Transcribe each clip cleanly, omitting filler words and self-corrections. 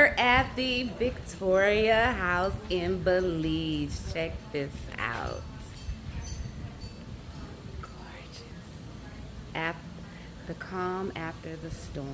here at the Victoria House in Belize. Check this out. Gorgeous. The calm after the storm.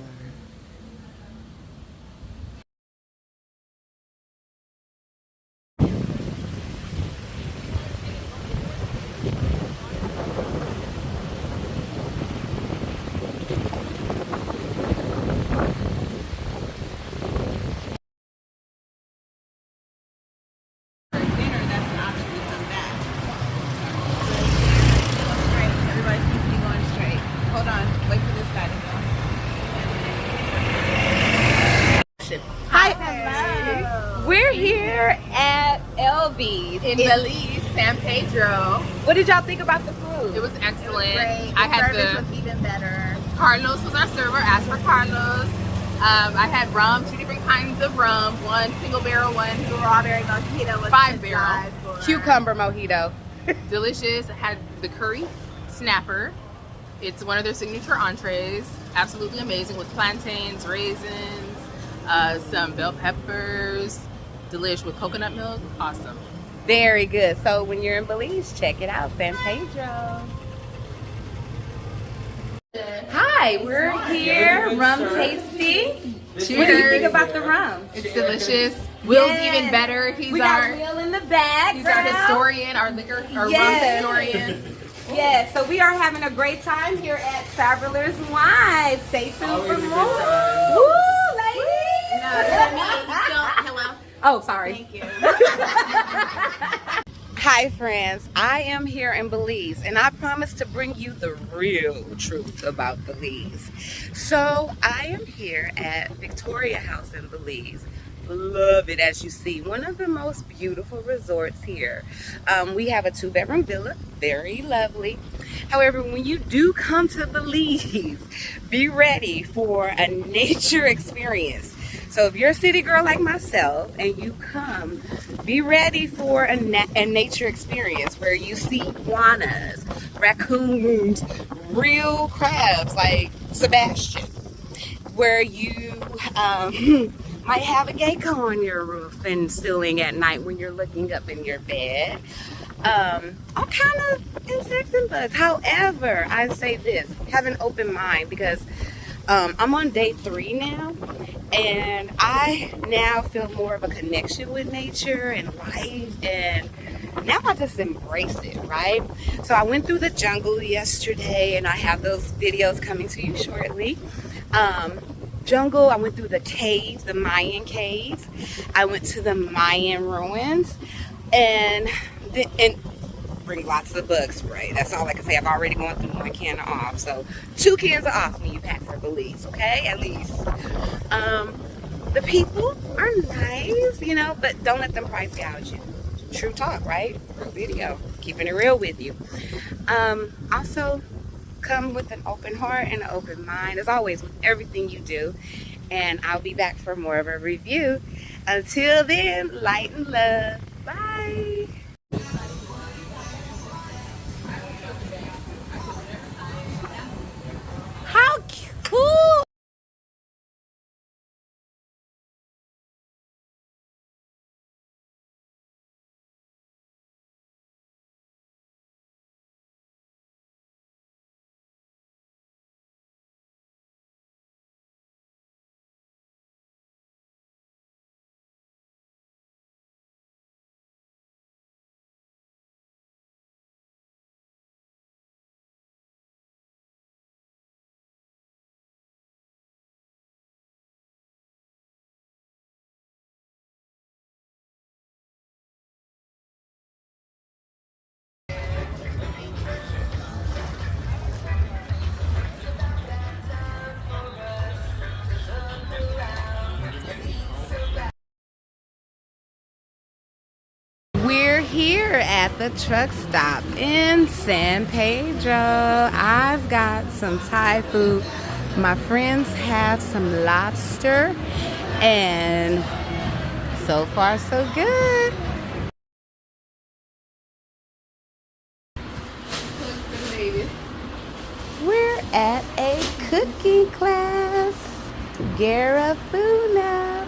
Hi, hello. We're here at LB's in Belize, San Pedro. What did y'all think about the food? It was excellent. It was great. I had service was even better. Carlos was our server. Asked for Carlos. I had rum, 2 different kinds of rum. One single barrel, one Strawberry mojito was 5 barrel. Cucumber mojito. Delicious. I had the curry snapper. It's one of their signature entrees. Absolutely amazing with plantains, raisins, some bell peppers. Delish with coconut milk. Awesome. Very good. So when you're in Belize, check it out, San Pedro. Hi, we're here, rum tasting. Cheers. What do you think about the rum? It's delicious. Will's Yes. even better. He's We got our Will in the back. he's our historian, our liquor, our Yes. rum historian. Yes, so we are having a great time here at Traveler's Wine. Stay tuned for more. Woo, ladies! Hello. Oh, sorry. Thank you. Hi friends, I am here in Belize and I promise to bring you the real truth about Belize. So I am here at Victoria House in Belize. Love it, as you see, one of the most beautiful resorts here. We have a 2-bedroom villa, very lovely. However, when you do come to Belize, be ready for a nature experience. So if you're a city girl like myself and you come, be ready for a nature experience where you see iguanas, raccoons, real crabs like Sebastian, where you might have a gecko on your roof and ceiling at night when you're looking up in your bed. All kind of insects and bugs. However, I say this, have an open mind because I'm on day 3 now, and I now feel more of a connection with nature and life, and now I just embrace it, right? So I went through the jungle yesterday, and I have those videos coming to you shortly. Jungle, I went through the caves, the Mayan caves. I went to the Mayan ruins, and bring lots of bug spray. That's all I can say. I've already gone through 1 can of off, so 2 cans of off when you pack for Belize, okay? At least. The people are nice, you know, but don't let them price gouge you. True talk, right? Real video. Keeping it real with you. Also, come with an open heart and an open mind, as always, with everything you do. And I'll be back for more of a review. Until then, light and love. Bye. How cool! We're here at the truck stop in San Pedro. I've got some Thai food. My friends have some lobster, and so far so good. We're at a cooking class. Garafuna.